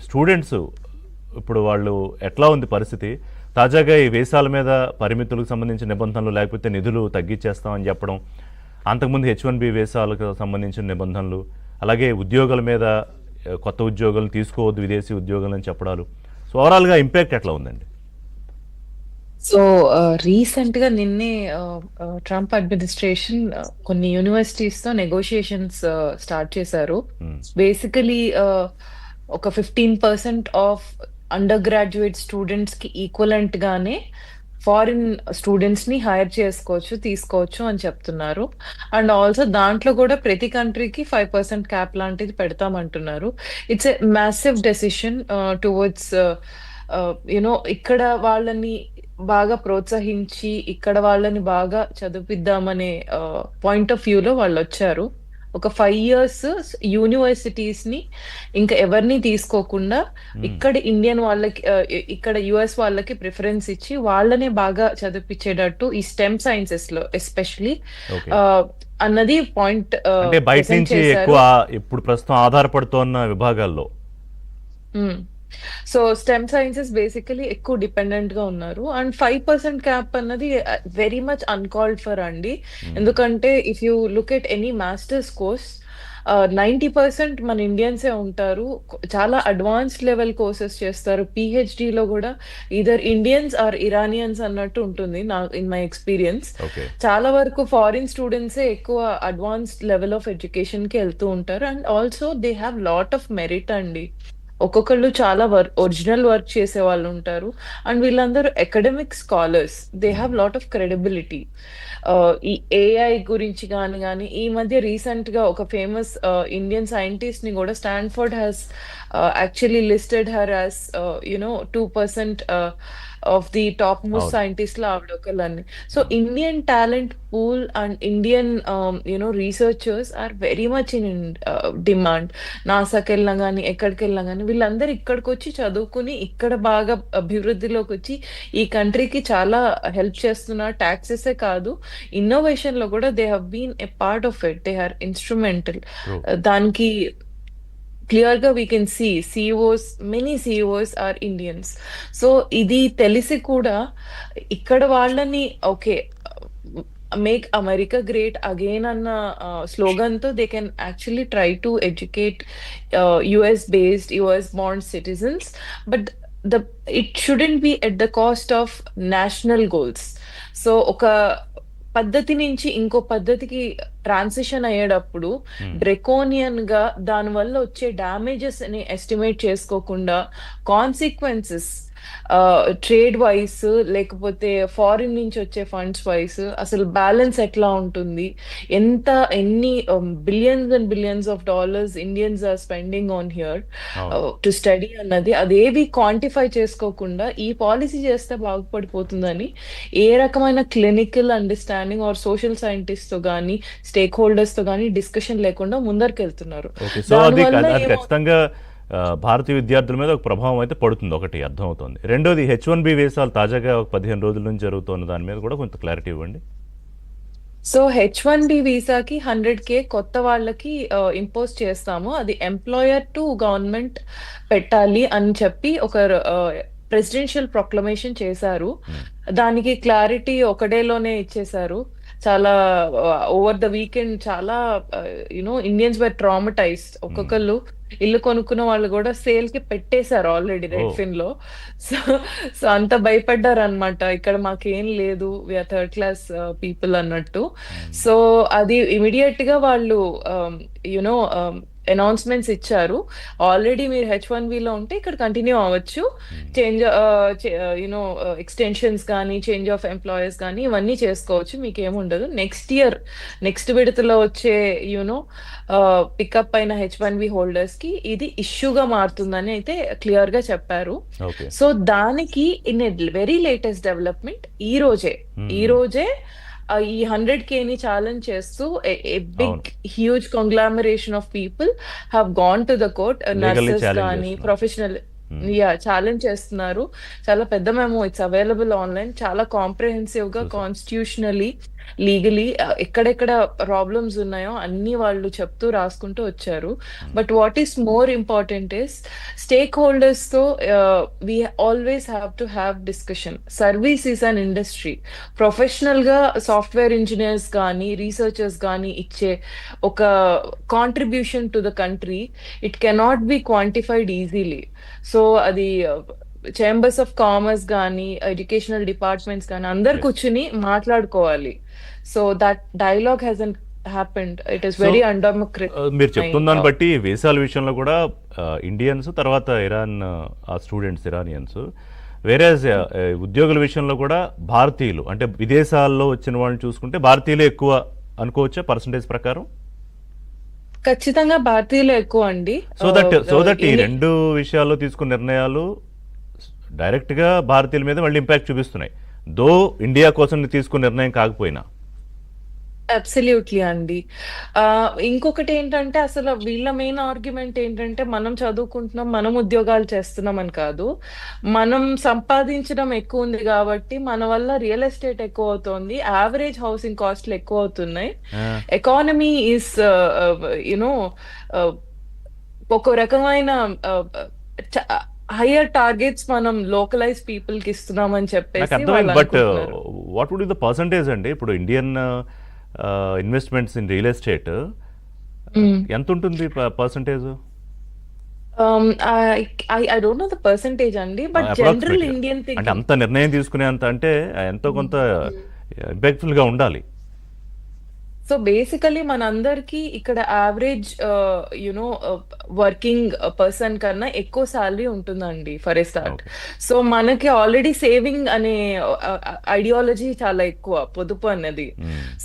Students ఇప్పుడు వాళ్ళు ఎట్లా ఉంది పరిస్థితి? తాజాగా ఈ వీసాల మీద పరిమితులకు సంబంధించిన నిబంధనలు లేకపోతే నిధులు తగ్గించేస్తామని చెప్పడం, అంతకుముందు H1B వీసాలకు సంబంధించిన నిబంధనలు, అలాగే ఉద్యోగుల మీద కొత్త ఉద్యోగులను తీసుకోవద్దు విదేశీ ఉద్యోగులను చెప్పడాలు. సో ఓవరాల్గా ఇంపాక్ట్ ఎట్లా ఉందండి? సో రీసెంట్ గా నిన్నే ట్రంప్ అడ్మినిస్ట్రేషన్ కొన్ని యూనివర్సిటీస్ తో నెగోషియేషన్స్ స్టార్ట్ చేశారు. బేసికలీ ఒక 15% ఆఫ్ అండర్ గ్రాడ్యుయేట్ స్టూడెంట్స్ కి ఈక్వలెంట్ గానే ఫారిన్ స్టూడెంట్స్ ని హైర్ చేసుకోవచ్చు, తీసుకోవచ్చు అని చెప్తున్నారు. అండ్ ఆల్సో దాంట్లో కూడా ప్రతి కంట్రీకి 5% క్యాప్ లాంటిది పెడతామంటున్నారు. It's a massive decision towards you know ఇక్కడ వాళ్ళని బాగా ప్రోత్సహించి ఇక్కడ వాళ్ళని బాగా చదివిద్దామనే పాయింట్ ఆఫ్ వ్యూలో వాళ్ళు వచ్చారు. ఒక 5 years యూనివర్సిటీస్ ని ఇంకా ఎవరిని తీసుకోకుండా ఇక్కడ ఇండియన్ వాళ్ళకి ఇక్కడ యుఎస్ వాళ్ళకి ప్రిఫరెన్స్ ఇచ్చి వాళ్ళనే బాగా చదివించేటట్టు ఈ స్టెమ్ సైన్సెస్ లో ఎస్పెషలీ అన్నది పాయింట్ అంటే బయట నుంచి ఎక్కువ ఇప్పుడు ప్రస్తుతం ఆధారపడుతున్న విభాగాల్లో. సో స్టెమ్ సైన్సెస్ బేసికలీ ఎక్కువ డిపెండెంట్ గా ఉన్నారు. అండ్ 5% క్యాప్ అన్నది వెరీ మచ్ అన్కాల్డ్ ఫర్ అండి. ఎందుకంటే if you look at any masters course 90% మన ఇండియన్సే ఉంటారు. చాలా అడ్వాన్స్డ్ లెవెల్ కోర్సెస్ చేస్తారు. PhD లో కూడా ఈదర్ ఇండియన్స్ ఆర్ ఇరానియన్స్ అన్నట్టు ఉంటుంది నా ఇన్ మై ఎక్స్పీరియన్స్. చాలా వరకు ఫారిన్ స్టూడెంట్సే ఎక్కువ అడ్వాన్స్డ్ లెవెల్ ఆఫ్ ఎడ్యుకేషన్ కి వెళ్తూ ఉంటారు. And also they have lot of merit అండి. ఒక్కొక్కళ్ళు చాలా ఒరిజినల్ వర్క్ చేసే వాళ్ళు ఉంటారు. అండ్ వీళ్ళందరూ academic scholars, they have lot of credibility. ఈ AI గురించి కానీ ఈ మధ్య రీసెంట్ గా ఒక ఫేమస్ ఇండియన్ సైంటిస్ట్ ని కూడా Stanford has actually listed her as 2% of the top most scientist లో ఆవిడ ఒకళ్ళని. So Indian talent pool and Indian researchers are very much in demand. నాసాకి వెళ్ళినా కానీ ఎక్కడికి వెళ్ళినా కానీ వీళ్ళందరూ ఇక్కడికి వచ్చి చదువుకుని ఇక్కడ బాగా అభివృద్ధిలోకి వచ్చి ఈ కంట్రీకి చాలా హెల్ప్ చేస్తున్నారు. ట్యాక్సెసే కాదు, ఇన్నోవేషన్ లో కూడా they have been a part of it. They are instrumental. దానికి క్లియర్ గా we can see CEOs, many CEOs are Indians. So ఇది తెలిసి కూడా ఇక్కడ వాళ్ళని okay make America great again అన్న స్లోగన్ తో they can actually try to educate US based, US born citizens, but it shouldn't be at the cost of national goals. So ఒక పద్ధతి నుంచి ఇంకో పద్ధతికి ట్రాన్సిషన్ అయ్యేటప్పుడు డ్రెకోనియన్ గా దాని వల్ల వచ్చే డ్యామేజెస్ ని ఎస్టిమేట్ చేసుకోకుండా కాన్సిక్వెన్సెస్ ట్రేడ్ వైస్ లేకపోతే ఫారిన్ నుంచి వచ్చే ఫండ్స్ వైస్ అసలు బ్యాలెన్స్ ఎట్లా ఉంటుంది, ఎన్ని billions and billions of dollars Indians are spending on here to study అన్నది అదేవి క్వాంటిఫై చేసుకోకుండా ఈ పాలసీ చేస్తే బాగుపడిపోతుందని ఏ రకమైన clinical understanding are social scientist తో గానీ స్టేక్ హోల్డర్స్ తో గానీ డిస్కషన్ లేకుండా ముందరికి వెళ్తున్నారు. ఖచ్చితంగా భారతీయ విద్యార్థుల మీద ఒక ప్రభావం అయితే పడుతుంది, ఒకటి అర్థమవుతుంది. రెండోది H1B వీసాలు తాజాగా ఒక 15 రోజుల నుంచి జరుగుతున్న దాని మీద కూడా కొంత క్లారిటీ ఇవ్వండి. సో H1B వీసాకి 100K కొత్త వాళ్ళకి ఇంపోజ్ చేస్తాము. అది ఎంప్లాయర్ టు గవర్నమెంట్ పెట్టాలి అని చెప్పి ఒక ప్రెసిడెన్షియల్ ప్రొక్లమేషన్ చేశారు. దానికి క్లారిటీ ఒకడేలోనే ఇచ్చేశారు. చాలా ఓవర్ ద వీకెండ్ చాలా ఇండియన్స్ వర్ ట్రామటైజ్డ్. ఒక్కొక్కళ్ళు ఇల్లు కొనుక్కున్న వాళ్ళు కూడా సేల్ కి పెట్టేశారు ఆల్రెడీ రెడ్ఫిన్ లో. సో అంత భయపడ్డారు అనమాట, ఇక్కడ మాకేం లేదు, వీఆర్ థర్డ్ క్లాస్ పీపుల్ అన్నట్టు. సో అది ఇమీడియట్ గా వాళ్ళు యునో అనౌన్స్మెంట్స్ ఇచ్చారు. ఆల్రెడీ మీరు H1B లో ఉంటే ఇక్కడ కంటిన్యూ అవ్వచ్చు, చేంజ్ ఎక్స్టెన్షన్స్ కానీ చేంజ్ ఆఫ్ ఎంప్లాయర్స్ కానీ ఇవన్నీ చేసుకోవచ్చు, మీకేముండదు. నెక్స్ట్ విడతలో వచ్చే పికప్ అయిన H1B హోల్డర్స్ కి ఇది ఇష్యూగా మారుతుందని అయితే క్లియర్ గా చెప్పారు. సో దానికి in a very latest development ఈ రోజే ఈ 100K ని ఛాలెంజ్ చేస్తూ big huge conglomeration of people have gone to the court. Nurses కానీ ప్రొఫెషనల్ ఛాలెంజ్ చేస్తున్నారు. చాలా పెద్ద మెమో, ఇట్స్ అవైలబుల్ ఆన్లైన్. చాలా కాంప్రహెన్సివ్ గా కాన్స్టిట్యూషనలీ లీగలీ ఎక్కడెక్కడ ప్రాబ్లమ్స్ ఉన్నాయో అన్ని వాళ్ళు చెప్తూ రాసుకుంటూ వచ్చారు. But what is more important is stake holders తో we always have to have discussion. Service is an industry. Professional గా సాఫ్ట్వేర్ ఇంజనీర్స్ కానీ రీసెర్చర్స్ కానీ ఇచ్చే ఒక contribution to the country it cannot be quantified easily. So అది chambers of commerce కానీ educational departments కానీ అందరు Yes. కూర్చుని మాట్లాడుకోవాలి. So that dialogue hasn't happened. It is So, very undemocratic. మీరు చెప్తున్న దాన్ని బట్టి వీసాల విషయంలో కూడా ఇండియన్స్ తర్వాత ఇరాన్ ఆ స్టూడెంట్స్ ఇరానియన్స్ వేరే ఉద్యోగుల విషయంలో కూడా భారతీయులు అంటే విదేశాల్లో వచ్చిన వాళ్ళని చూసుకుంటే భారతీయులే ఎక్కువ అనుకోవచ్చా పర్సంటేజ్ ప్రకారం? ఖచ్చితంగా భారతీయులు ఎక్కువ అండి. సో దట్ ఈ రెండు విషయాల్లో తీసుకున్న నిర్ణయాలు డైరెక్ట్ గా భారతీయుల మీద మళ్ళీ ఇంపాక్ట్ చూపిస్తున్నాయి, దో ఇండియా కోసం తీసుకున్న నిర్ణయం కాకపోయినా. అబ్సల్యూట్లీ అండి. ఇంకొకటి ఏంటంటే అసలు వీళ్ళ మెయిన్ ఆర్గ్యుమెంట్ ఏంటంటే మనం చదువుకుంటున్నాం, మనం ఉద్యోగాలు చేస్తున్నాం అని కాదు. మనం సంపాదించడం ఎక్కువ ఉంది కాబట్టి మన వల్ల రియల్ ఎస్టేట్ ఎక్కువ అవుతోంది, యావరేజ్ హౌసింగ్ కాస్ట్లు ఎక్కువ అవుతున్నాయి. ఆ, ఎకానమీ ఈస్ యునో ఒక రకమైన హయ్యర్ టార్గెట్స్ మనం లోకలైజ్ పీపుల్ కి ఇస్తున్నామని నాకు చెప్పేసి అర్థమైంది. వాళ్ళు బట్ అనుకుంటున్నారు. వాట్ వుడ్ ద పర్సంటేజ్ అండి ఇప్పుడు Indian investments in real estate ఎంత ఉంటుంది percentage? I don't know the percentage అండి, బట్ జనరల్ అప్రాక్సిమేట్లీ ఇండియన్ అంటే థింకింగ్. అంత నిర్ణయం తీసుకునే అంత అంటే ఎంతో కొంత ఇంపాక్ట్ఫుల్ గా ఉండాలి. సో బేసికలీ మనందరికీ ఇక్కడ యావరేజ్ యునో వర్కింగ్ పర్సన్ కన్నా ఎక్కువ శాలరీ ఉంటుందండి for a start. Okay. So మనకి ఆల్రెడీ సేవింగ్ అనే ఐడియాలజీ చాలా ఎక్కువ, పొదుపు అన్నది.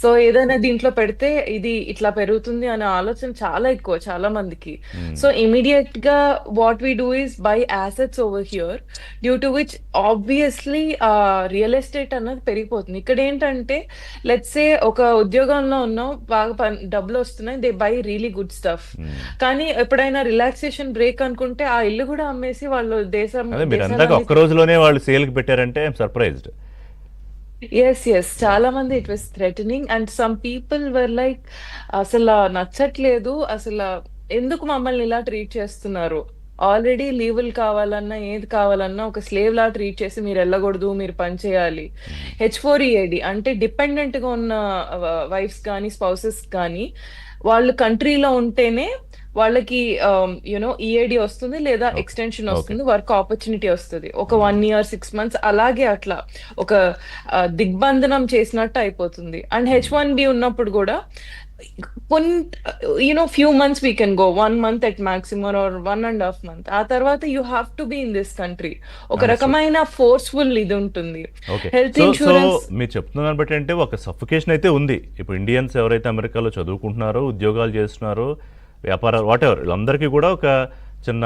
సో ఏదైనా దీంట్లో పెడితే ఇది ఇట్లా పెరుగుతుంది అనే ఆలోచన చాలా ఎక్కువ చాలా మందికి. సో ఇమీడియట్ గా what we do is by assets over here, due to which obviously real estate అన్నది పెరిగిపోతుంది. ఇక్కడ ఏంటంటే లెట్స్ సే ఒక ఉద్యోగంలో ఉన్నాం, బాగా డబ్బులు వస్తున్నాయి, they by really good stuff. కానీ ఎప్పుడైనా రిలాక్సేషన్ బ్రేక్ అనుకుంటే ఆ ఇల్లు కూడా అమ్మేసి వాళ్ళు అదే మీరు అందాక ఒక్క రోజులోనే వాళ్ళు సేల్కి పెట్టారంటే ఐఎమ్ సర్ప్రైజ్డ్. ఎస్ చాలా మంది it was threatening and some people were like అసలు నచ్చట్లేదు, అసలు ఎందుకు మమ్మల్ని ఇలా ట్రీట్ చేస్తున్నారు, ఆల్రెడీ లీవులు కావాలన్నా ఏది కావాలన్నా ఒక స్లేవ్ లా ట్రీట్ చేసి మీరు వెళ్ళకూడదు, మీరు పని చేయాలి. H4EAD అంటే డిపెండెంట్ గా ఉన్న వైఫ్స్ కానీ స్పౌసెస్ కానీ వాళ్ళు కంట్రీలో ఉంటేనే వాళ్ళకి యునో ఈఏడి వస్తుంది లేదా ఎక్స్టెన్షన్ వస్తుంది, వర్క్ ఆపర్చునిటీ వస్తుంది. ఒక 1 year 6 months అలాగే అట్లా ఒక దిగ్బంధనం చేసినట్టు అయిపోతుంది. అండ్ H1B ఉన్నప్పుడు కూడా few months we can go, 1 month at maximum or 1.5 month. ఆ తర్వాత you have to be in this country. ఒక రకమైన ఫోర్స్ఫుల్ ఇది ఉంటుంది. ఓకే. హెల్త్ సో ఇన్సూరెన్స్ మీరు చెప్తున్నాను బట్టి అంటే ఒక సఫికేషన్ అయితే ఉంది. ఇప్పుడు ఇండియన్స్ ఎవరైతే అమెరికాలో చదువుకుంటున్నారో ఉద్యోగాలు చేస్తున్నారో వ్యాపారాలు వాట్ ఎవర్ వీళ్ళందరికీ కూడా ఒక చిన్న